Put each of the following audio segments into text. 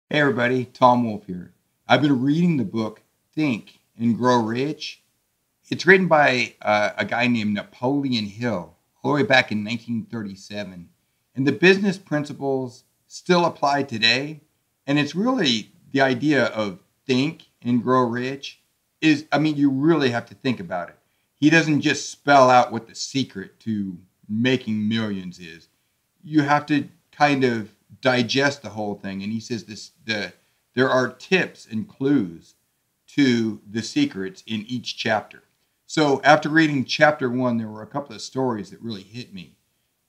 Hey everybody, Tom Wolfe here. I've been reading the book Think and Grow Rich. It's written by a guy named Napoleon Hill, all the way back in 1937. And the business principles still apply today. And it's really the idea of think and grow rich you really have to think about it. He doesn't just spell out what the secret to making millions is. You have to kind of digest the whole thing. And he says there are tips and clues to the secrets in each chapter. So after reading chapter one, there were a couple of stories that really hit me,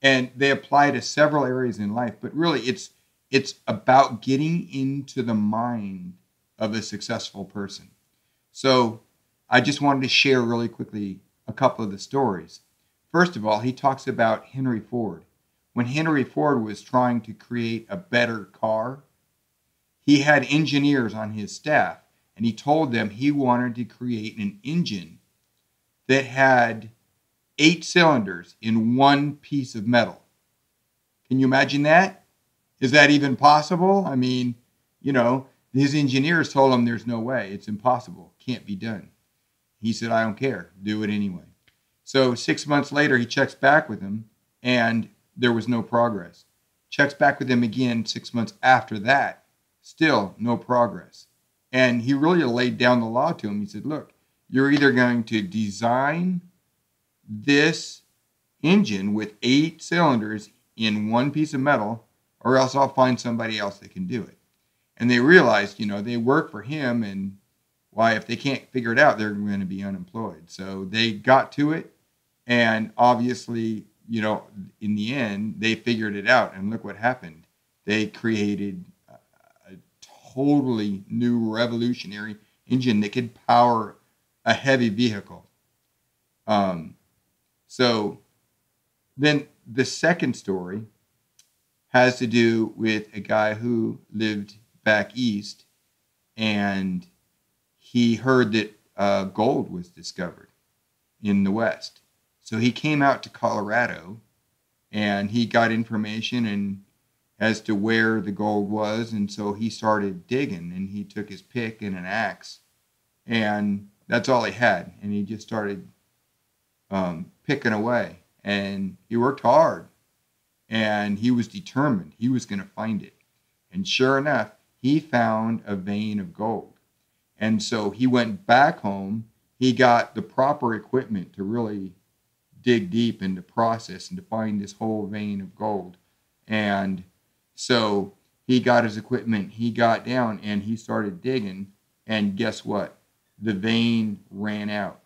and they apply to several areas in life. But really, it's about getting into the mind of a successful person. So I just wanted to share really quickly a couple of the stories. First of all, he talks about Henry Ford. When Henry Ford was trying to create a better car, he had engineers on his staff, and he told them he wanted to create an engine that had 8 cylinders in one piece of metal. Can you imagine that? Is that even possible? His engineers told him there's no way. It's impossible. Can't be done. He said, I don't care. Do it anyway. So 6 months later, he checks back with him, and there was no progress. Checks back with him again 6 months after that. Still no progress. And he really laid down the law to him. He said, look, you're either going to design this engine with 8 cylinders in one piece of metal, or else I'll find somebody else that can do it. And they realized, they work for him, and why, if they can't figure it out, they're going to be unemployed. So they got to it, and obviously, in the end, they figured it out. And look what happened. They created a totally new revolutionary engine that could power a heavy vehicle. So then the second story has to do with a guy who lived back east, and he heard that gold was discovered in the West. So he came out to Colorado, and he got information and as to where the gold was. And so he started digging, and he took his pick and an axe, and that's all he had. And he just started picking away, and he worked hard, and he was determined he was going to find it. And sure enough, he found a vein of gold. And so he went back home. He got the proper equipment to really dig deep into process and to find this whole vein of gold. And so he got his equipment, he got down, and he started digging. And guess what? The vein ran out.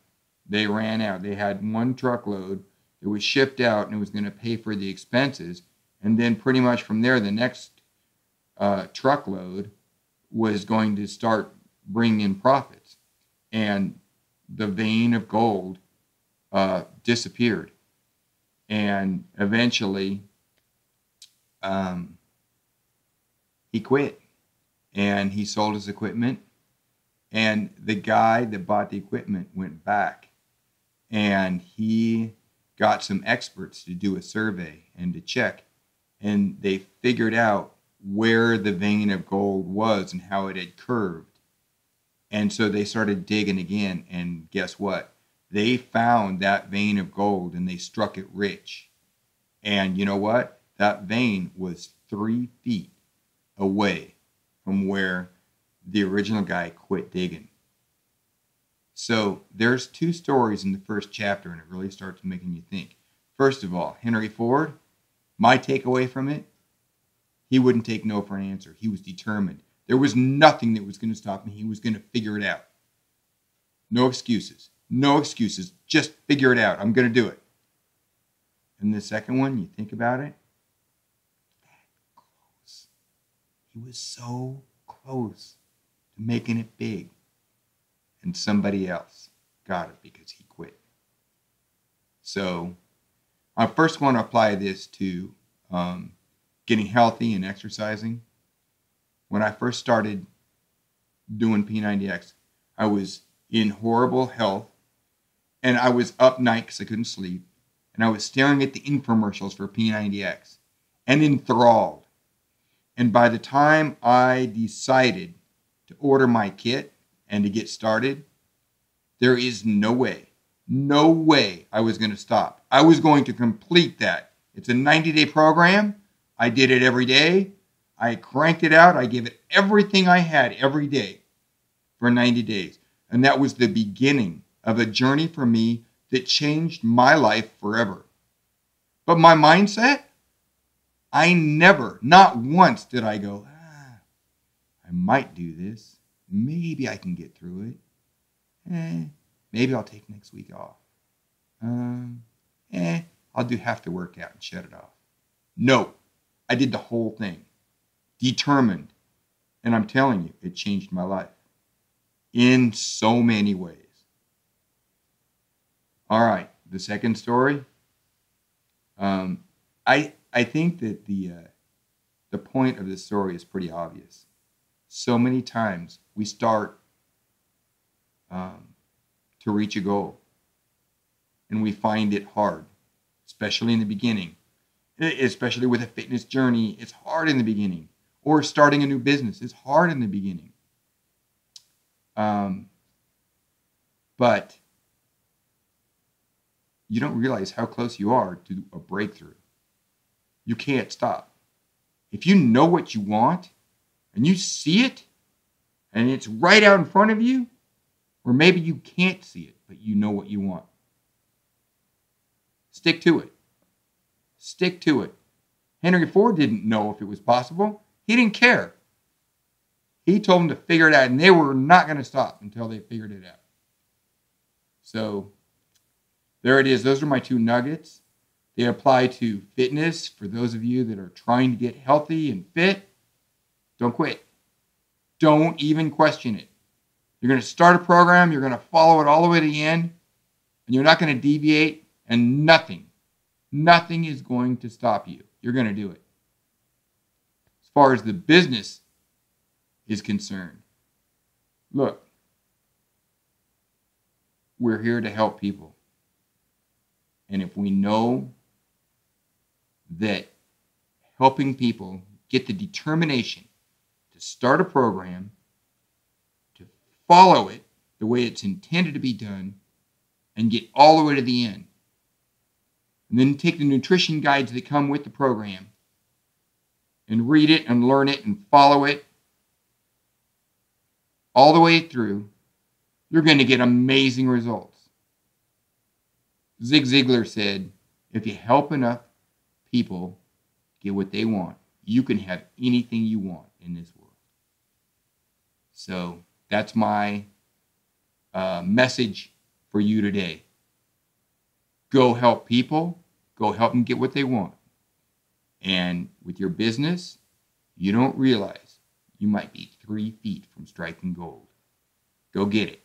They ran out. They had one truckload that was shipped out, and it was going to pay for the expenses. And then pretty much from there, the next truckload was going to start bringing in profits. And the vein of gold disappeared. And eventually, he quit, and he sold his equipment. And the guy that bought the equipment went back, and he got some experts to do a survey and to check. And they figured out where the vein of gold was and how it had curved. And so they started digging again, and guess what? They found that vein of gold, and they struck it rich. And you know what? That vein was 3 feet away from where the original guy quit digging. So there's 2 stories in the first chapter, and it really starts making you think. First of all, Henry Ford, my takeaway from it, he wouldn't take no for an answer. He was determined. There was nothing that was going to stop him. He was going to figure it out. No excuses. No excuses. Just figure it out. I'm going to do it. And the second one, you think about it, that close. He was so close to making it big. And somebody else got it because he quit. So I first want to apply this to getting healthy and exercising. When I first started doing P90X, I was in horrible health, and I was up night because I couldn't sleep, and I was staring at the infomercials for P90X and enthralled. And by the time I decided to order my kit and to get started, there is no way I was going to stop. I was going to complete that. It's a 90-day program. I did it every day. I cranked it out. I gave it everything I had every day for 90 days. And that was the beginning of a journey for me that changed my life forever. But my mindset, I never, not once did I go, I might do this. Maybe I can get through it. Maybe I'll take next week off. I'll do half the workout and shut it off. No, I did the whole thing. Determined. And I'm telling you, it changed my life in so many ways. All right, the second story. I think that the point of this story is pretty obvious. So many times we start to reach a goal, and we find it hard, especially in the beginning. Especially with a fitness journey, it's hard in the beginning. Or starting a new business, it's hard in the beginning. But you don't realize how close you are to a breakthrough. You can't stop. If you know what you want and you see it and it's right out in front of you, or maybe you can't see it, but you know what you want, stick to it. Stick to it. Henry Ford didn't know if it was possible. He didn't care. He told them to figure it out, and they were not going to stop until they figured it out. So there it is. Those are my two nuggets. They apply to fitness for those of you that are trying to get healthy and fit. Don't quit. Don't even question it. You're going to start a program. You're going to follow it all the way to the end, and you're not going to deviate, and nothing is going to stop you. You're going to do it. As far as the business is concerned, look, we're here to help people. And if we know that helping people get the determination to start a program, to follow it the way it's intended to be done, and get all the way to the end, and then take the nutrition guides that come with the program and read it and learn it and follow it all the way through, you're going to get amazing results. Zig Ziglar said, if you help enough people get what they want, you can have anything you want in this world. So that's my message for you today. Go help people. Go help them get what they want. And with your business, you don't realize you might be 3 feet from striking gold. Go get it.